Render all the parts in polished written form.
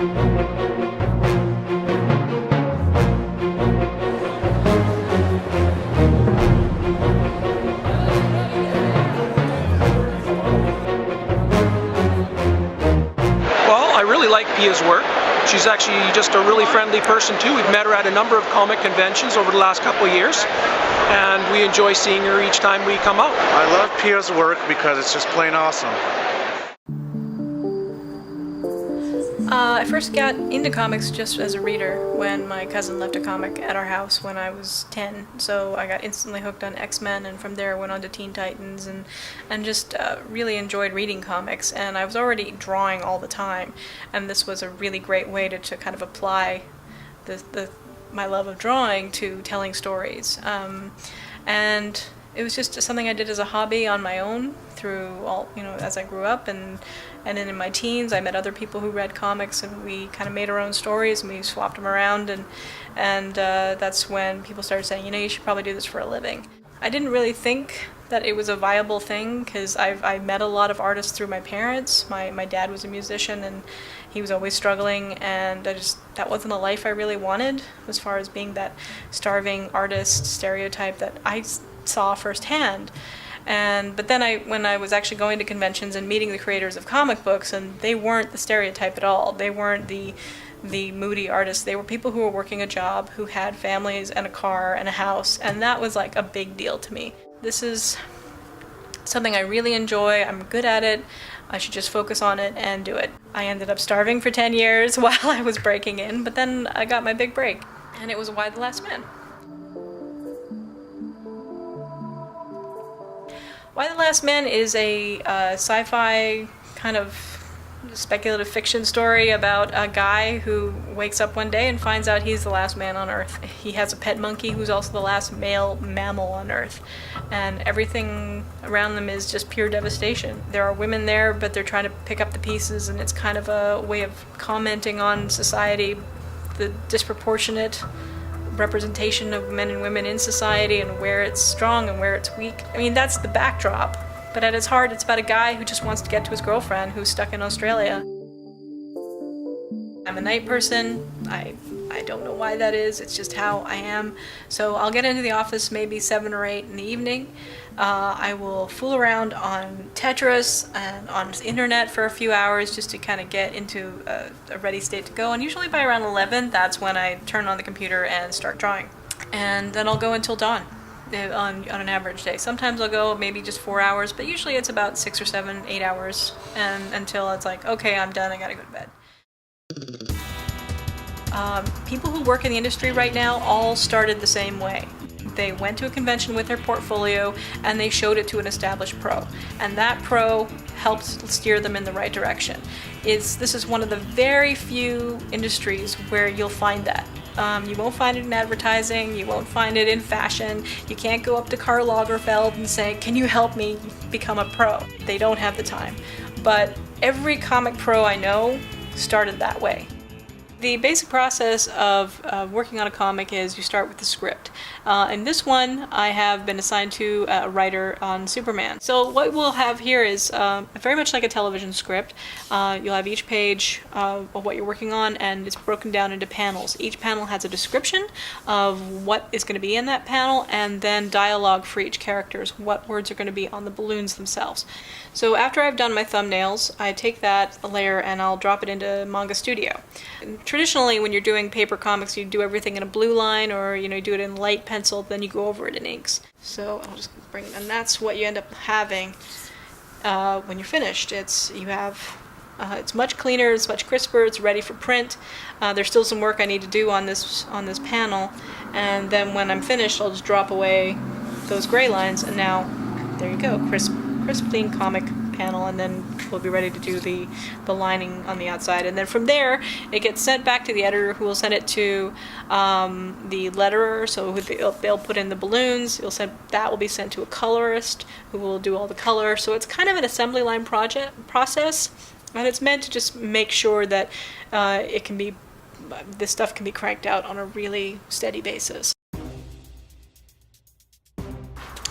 Well, I really like Pia's work. She's actually just a really friendly person too. We've met her at a number of comic conventions over the last couple of years, and we enjoy seeing her each time we come out. I love Pia's work because it's just plain awesome. I first got into comics just as a reader when my cousin left a comic at our house when I was 10. So I got instantly hooked on X-Men, and from there went on to Teen Titans, and just really enjoyed reading comics. And I was already drawing all the time, and this was a really great way to kind of apply my love of drawing to telling stories. And it was just something I did as a hobby on my own through all, as I grew up, and then in my teens I met other people who read comics, and we kind of made our own stories, and we swapped them around, and that's when people started saying, you should probably do this for a living. I didn't really think that it was a viable thing, because I met a lot of artists through my parents. My dad was a musician, and he was always struggling, and that wasn't the life I really wanted, as far as being that starving artist stereotype that I saw firsthand. But then when I was actually going to conventions and meeting the creators of comic books, and they weren't the stereotype at all. They weren't the moody artists. They were people who were working a job, who had families and a car and a house, and that was like a big deal to me. This is something I really enjoy. I'm good at it. I should just focus on it and do it. I ended up starving for 10 years while I was breaking in, but then I got my big break, and it was Y the Last Man. Y the Last Man is a sci-fi kind of speculative fiction story about a guy who wakes up one day and finds out he's the last man on Earth. He has a pet monkey who's also the last male mammal on Earth, and everything around them is just pure devastation. There are women there, but they're trying to pick up the pieces, and it's kind of a way of commenting on society, the disproportionate representation of men and women in society, and where it's strong and where it's weak. I mean, that's the backdrop, but at its heart, it's about a guy who just wants to get to his girlfriend who's stuck in Australia. I'm a night person. I don't know why that is. It's just how I am. So I'll get into the office maybe 7 or 8 in the evening. I will fool around on Tetris and on the internet for a few hours just to kind of get into a ready state to go. And usually by around 11, that's when I turn on the computer and start drawing. And then I'll go until dawn on an average day. Sometimes I'll go maybe just 4 hours, but usually it's about 6 or 7, 8 hours, and until it's like, okay, I'm done, I gotta go to bed. People who work in the industry right now all started the same way. They went to a convention with their portfolio and they showed it to an established pro, and that pro helped steer them in the right direction. This is one of the very few industries where you'll find that. You won't find it in advertising, you won't find it in fashion. You can't go up to Karl Lagerfeld and say, can you help me become a pro? They don't have the time. But every comic pro I know started that way. The basic process of working on a comic is you start with the script. In this one, I have been assigned to a writer on Superman. So what we'll have here is very much like a television script. You'll have each page of what you're working on, and it's broken down into panels. Each panel has a description of what is going to be in that panel, and then dialogue for each character, what words are going to be on the balloons themselves. So after I've done my thumbnails, I take that layer and I'll drop it into Manga Studio. Traditionally, when you're doing paper comics, you do everything in a blue line, or you do it in light pencil, then you go over it in inks. So I'll just bring it, and that's what you end up having when you're finished. It's much cleaner, it's much crisper, it's ready for print. There's still some work I need to do on this panel, and then when I'm finished, I'll just drop away those gray lines, and now there you go, crisp clean comic panel, and then we'll be ready to do the lining on the outside. And then from there, it gets sent back to the editor, who will send it to the letterer, so they'll put in the balloons. That will be sent to a colorist, who will do all the color. So it's kind of an assembly line process, and it's meant to just make sure that this stuff can be cranked out on a really steady basis.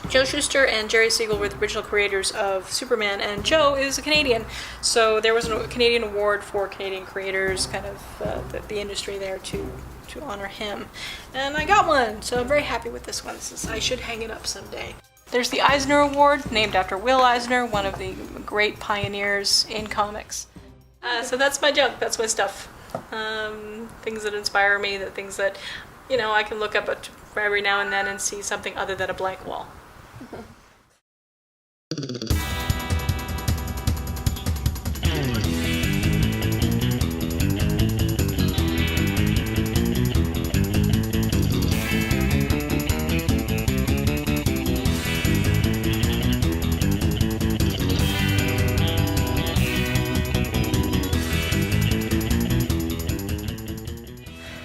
Joe Shuster and Jerry Siegel were the original creators of Superman, and Joe is a Canadian, so there was a Canadian award for Canadian creators, kind of the industry there to honor him. And I got one, so I'm very happy with this one. I should hang it up someday. There's the Eisner Award, named after Will Eisner, one of the great pioneers in comics. So that's my junk, that's my stuff. Things that inspire me, the things that, I can look up at every now and then and see something other than a blank wall.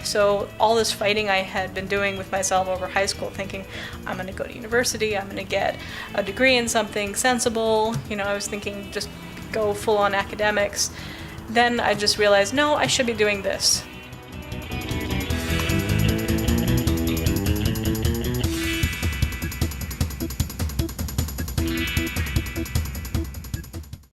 So all this fighting I had been doing with myself over high school, thinking I'm going to go to university, I'm going to get a degree in something sensible, I was thinking just go full on academics. Then I just realized, no, I should be doing this.